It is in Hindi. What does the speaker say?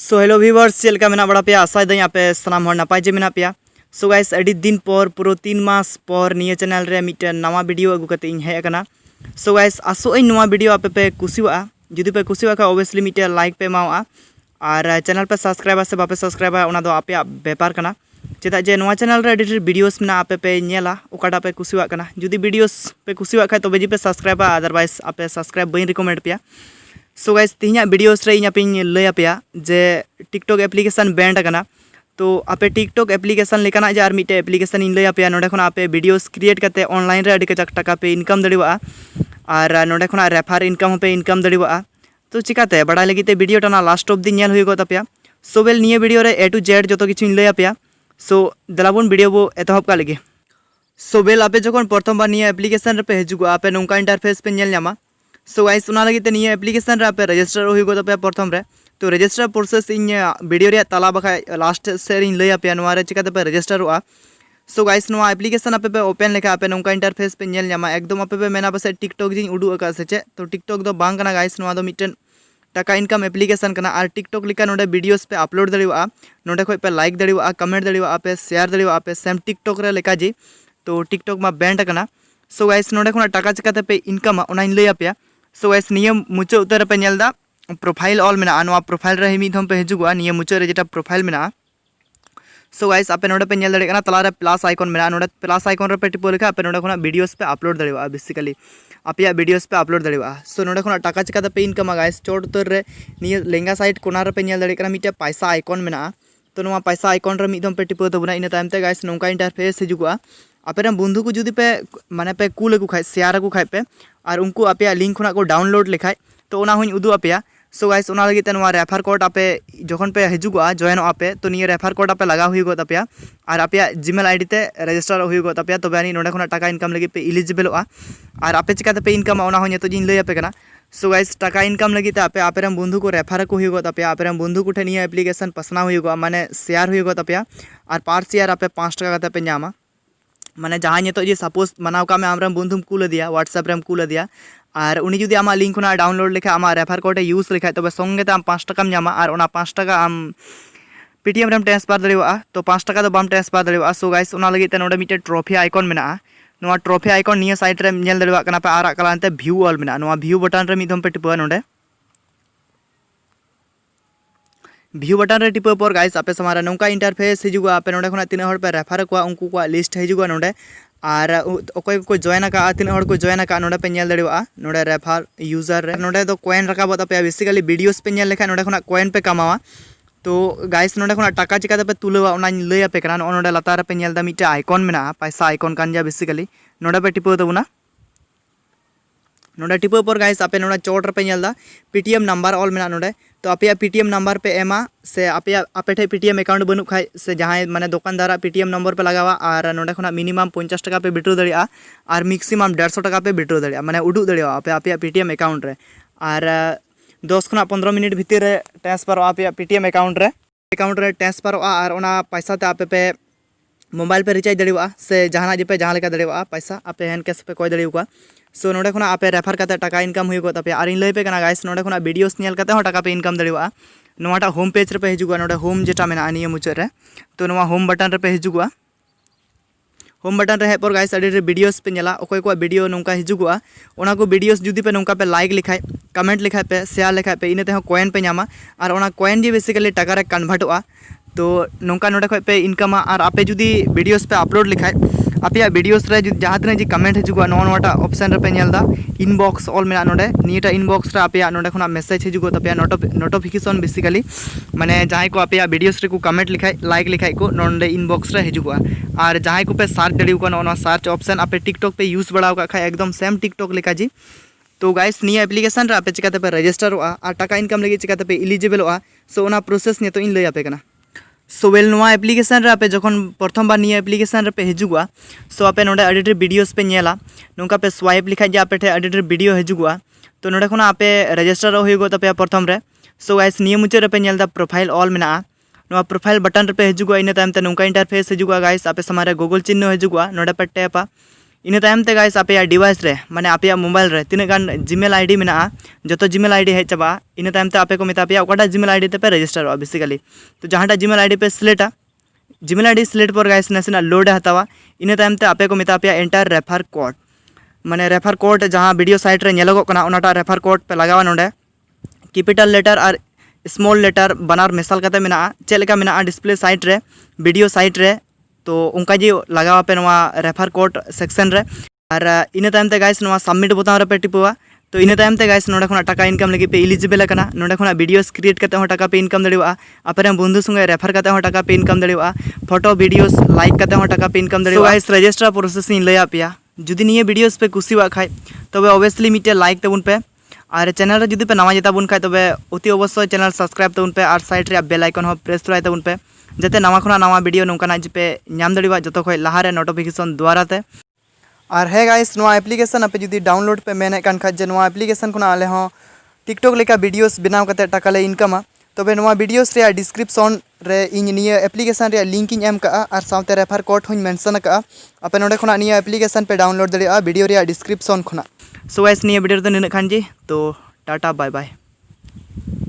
सो हेलो व्यूवर्स चलका मेना बड़ा पे आशा दई आपे सानाम हर नपाय जे मेना पे। सो गाइस अड़ी दिन पर पूरा 3 मास पर निये चैनल रे मिटे नवा वीडियो अगु कते इन हेय अकना। सो गाइस आसो इन नवा वीडियो आपे पे कुसिवा जुदी पे कुसिवा का ऑब्वियसली मिटे लाइक पे मावा और चैनल पे सब्सक्राइब से बापे सब्सक्राइब ओना दो आपे व्यापार कना चेदा जे नवा चैनल रे एडिटर वीडियोस मेना आपे पे नेला ओकाटा पे कुसिवा कना जुदी वीडियोस पे कुसिवा खाय तबे जी पे सब्सक्राइब अदरवाइज आपे सब्सक्राइब बई रिकमेंड पे। सो गाइस तीना वीडियोस रे इन पे लय आपे जे टिकटॉक एप्लीकेशन बैंड करना तो आपे टिकटॉक एप्लीकेशन लेकाना जे आर मिटे एप्लीकेशन इन लय आपे नोडे खना आपे वीडियोस क्रिएट करते ऑनलाइन रे अडी कजाक टाका पे इनकम दड़िवा और नोडे खना रेफर इनकम पे इनकम दड़िवा। तो चिकाते बड़ा लगिते वीडियो टाना लास्ट ऑफ दिन नेल हुई गत आपे सोबेल निये वीडियो रे ए टू जेड जतो किछु इन लय आपे। सो दलाबुन वीडियो बो एतहब का लगे सोबेल आपे जखन प्रथम बार निये एप्लीकेशन रे पे हिजुगा आपे नोंका इंटरफेस पे नेल न्यामा। सो गाइस उना लगिते निये एप्लीकेशन रे आपे रजिस्टर हुई गत आपे प्रथम रे तो रजिस्टर प्रोसेस इन वीडियो रे तला बखा लास्ट से इन लय आपे नोआ रे चिकाते पे रजिस्टर हुआ। सो गाइस नोआ एप्लीकेशन आपे पे ओपन लेखा आपे नोंका इंटरफेस पे नेल न्यामा एकदम आपे पे मेना बसे टिकटॉक जिन उडू अका से चे तो टिकटॉक दो बांग कना गाइस नोआ दो मिटन टाका इनकम एप्लीकेशन कना और टिकटॉक लिखा नोडे वीडियोस पे अपलोड दड़िवा नोडे खय पे लाइक दड़िवा कमेंट दड़िवा आपे शेयर दड़िवा आपे सेम टिकटॉक रे लेखा जी तो टिकटॉक मा बैंड कना। सो गाइस नोडे खना टाका चिकाते पे इनकम ओना इन लय आपे। सो गाइस निये मुचा उतर पे नेलदा प्रोफाइल ऑल मेना नोआ प्रोफाइल रे मिद हम पे हिजुगा निये मुचा रे जेटा प्रोफाइल मेना। सो गाइस आपे नोडे पे नेल दड़े कना तला रे प्लस आइकन मेना नोडे प्लस आइकन रे पे टिपो लेखा आपे नोडे खना वीडियोस पे अपलोड दड़िवा बेसिकली आपे वीडियोस पे अपलोड दड़िवा। सो नोडे खना टाका चिकाते पे इनकम गाइस चोट उतर रे निये लेंगा साइड कोना रे पे नेल दड़े कना मिटे पैसा आइकन मेना तो नोआ पैसा आइकन रे मिद हम पे टिपो तबना इन टाइम ते गाइस नोंका इंटरफेस हिजुगा आपे बंधु को जुदी पे माने पे कूल को खाय शेयर को खाय पे और उनको आपे लिंक खुना को डाउनलोड लेखाय तो ओना हुई उदू आपे। सो गाइस ओना लगी ते नोआ रेफर कोड आपे जखन पे हिजुगा जॉइन आपे तो निये रेफर कोड आपे लगा हुई गत आपे और आपे जीमेल आईडी ते रजिस्टर हुई गत आपे तबे आनी नोडे खना टाका इनकम लगी पे एलिजिबलवा और आपे चिकाते पे इनकम ओना होय तो जिन लय आपे कना। सो गाइस टाका इनकम लगी ते आपे आपे बंधु को रेफर को हुई गत आपे आपे बंधु को ठे निये एप्लीकेशन पसना हुई गो माने शेयर हुई गत आपे और पर शेयर आपे 5 टाका कते पे न्यामा माने जहाँ नितो जे सपोज मनाव का में आमरे बंधुम कूल दिया व्हाट्सएप रेम कूल दिया और उनी जुदी आमा लिंक खुना डाउनलोड लेखा आमा रेफर कोड यूज लेखा तबे संगे ते आम 5 टाका न्यामा और ओना 5 टाका आम पेटीएम रेम ट्रांसफर दड़िवा तो 5 टाका दो बाम ट्रांसफर दड़िवा। सो गाइस ओना लगी ते नोडे मिटे ट्रॉफी आइकन मेना नोआ ट्रॉफी आइकन निये साइड रे नेल दड़िवा कना पे आरा कलानते व्यू ऑल मेना नोआ व्यू बटन रे मिदम पे टिपवा नोडे व्यू बटन रे टिपो पर गाइस आपे समारा नोंका इंटरफेस हिजुगा आपे नोडे खना तीन हर पे रेफर को उनको को लिस्ट हिजुगा नोडे और ओकोय को जॉइन का तीन हर को जॉइन का नोडे पे नेल दड़िवा नोडे रेफर यूजर रे नोडे तो कॉइन रकाबत आपे बेसिकली वीडियोस पे नेल लेखा नोडे खना कॉइन पे कमावा। तो गाइस नोडे खना टाका चिकाते पे तुलवा ओना लय आपे कना नोडे लातार पे नेल दा मिटे आइकन मेना पैसा आइकन कान जा बेसिकली नोडे पे टिपो तबुना नोडे टिपो पर गाइस आपे नोडे चोट रे पे नेलदा पीटीएम नंबर ऑल मेना नोडे तो आपे पीटीएम नंबर पे एमा से आपे ठे पीटीएम अकाउंट बनु खाय से जहां माने दुकानदार पीटीएम नंबर पे लगावा और नोडे खना मिनिमम 50 टाका पे विड्रॉ दड़िया और मैक्सिमम 150 टाका पे विड्रॉ दड़िया माने उडू दड़िया आपे पीटीएम अकाउंट रे और 10 खना 15 मिनट भीतर रे ट्रांसफर आपे पीटीएम अकाउंट रे ट्रांसफर और ओना पैसा ते आपे पे मोबाइल पे रिचार्ज दड़िया से जहां जे पे जहां लेका दड़िया पैसा आपे हैंड कैश पे कोय दड़िया। सो नोडे खना आपे रेफर करते टाका इनकम हुई गत आपे और इन लय पे कना गाइस नोडे खना वीडियोस नेल करते हो टाका पे इनकम दड़िया नोआटा होम पेज रे पे हिजुगा नोडे होम जेटा मेना निये मुचा रे तो नोआ होम बटन रे पे हिजुगा होम बटन रे हे पर गाइस अडी रे वीडियोस पे नेला ओकोय को वीडियो नोंका हिजुगा ओना को वीडियोस जुदी पे नोंका पे लाइक लिखाय कमेंट लिखाय पे शेयर लिखाय पे इने ते हो कॉइन पे न्यामा और ओना कॉइन जी बेसिकली टाका रे कन्वर्टवा तो नोंका नोडे खय पे इनकम और आपे जुदी वीडियोस पे अपलोड लिखाय आपे वीडियोस रे जहाँ तीन जी कमेंट हिजुगा नोटा ऑप्शन रे पे नेलदा इनबॉक्स ऑल मेना नोडे नियटा इनबॉक्स रे आपे नोडे खना मेसेज हिजुगा तपे नोटिफिकेशन बेसिकली माने जहाँ को आपे वीडियोस रे को कमेंट लिखाय लाइक लिखाय को नोडे इनबॉक्स रे हिजुगा और जहाँ को पे सर्च दड़िउ को नोना सर्च ऑप्शन आपे टिकटॉक पे यूज बड़ाव का खाय एकदम सेम टिकटॉक लेखा जी। तो गाइस निया एप्लीकेशन रे आपे चिकाते पे रजिस्टर और टाका इनकम लगी चिकाते पे एलिजिबल सो ओना प्रोसेस ने तो इन लय आपे कना। सो वेल नोआ एप्लीकेशन रे आपे जखन प्रथम बार निये एप्लीकेशन रे पे हिजुगा सो आपे नोडे एडिटर वीडियोस पे नेला नोंका पे स्वाइप लिखाय जे आपे ठे एडिटर वीडियो हिजुगा तो नोडे खना आपे रजिस्टर हुई गो तपे प्रथम रे। सो गाइस निये मुचे रे पे नेलदा प्रोफाइल ऑल मेना नोआ प्रोफाइल बटन रे पे हिजुगा इन टाइम ते नोंका इंटरफेस हिजुगा गाइस आपे समारे गूगल चिन्ह हिजुगा नोडे पे टैपा इन तायम ते गाइस आपे डिवाइस रे माने आपे मोबाइल रे तीना गान जीमेल आईडी मेना जो जीमेल आईडी हेज चाबा इन तायम ते आपे को मेता पे ओकाटा जीमेल आईडी ते पे रजिस्टर बेसिकली तो जहांटा जीमेल आईडी पे सिलेक्टा जीमेल आईडी सिलेक्ट पर गाइस नेसना लोड हतावा इन तायम ते आपे को मेता पे एंटर रेफर कोड माने रेफर कोड जहां वीडियो साइट रे नेलोगो कना ओनाटा रेफर कोड पे लगावा नोडे कैपिटल लेटर और स्मॉल लेटर बनार मेसाल कते मेना चेलेका मेना डिस्प्ले साइट रे वीडियो साइट रे तो उनका जी लगावा पे नवा रेफर कोड सेक्शन रे और इन तायम ते गाइस नवा सबमिट बोताम रे पे टिपुआ तो इन तायम ते गाइस नोडे खना टाका इनकम लगी पे एलिजिबल कना नोडे खना वीडियोस क्रिएट कते हो टाका पे इनकम दड़िवा आपरे बंधु संगे रेफर कते हो टाका पे इनकम दड़िवा फोटो वीडियोस लाइक कते हो टाका पे इनकम दड़िवा गाइस रजिस्टर प्रोसेस इन लया पिया जुदी निये वीडियोस पे कुसिवा खाय तबे ऑब्वियसली मिटे लाइक तबुन पे और चैनल रे जुदी पे नवा जेता बुन खाय तबे अति अवश्य चैनल सब्सक्राइब तबुन पे और साइड रे बेल आइकन हो प्रेस तराय तबुन पे जते नवा खना नवा वीडियो नोंकाना पे नाम दड़िवा जतो खय लाहा रे नोटिफिकेशन द्वारा ते और है गाइस नवा एप्लीकेशन आपे जुदी डाउनलोड पे मेने कान खाय जे नवा एप्लीकेशन खुना आले हो टिकटॉक लेका वीडियोस बनाव कते टाका ले इनकमा तबे नवा वीडियोस रे डिस्क्रिप्शन रे इन निया एप्लीकेशन रे लिंक इन एम का और साउते रेफर कोड हुन मेंशन का आपे नोडे खुना निया एप्लीकेशन पे डाउनलोड दड़िया वीडियो रे डिस्क्रिप्शन खुना सो गाइस निया वीडियो तो निना खान जी तो टाटा बाय बाय।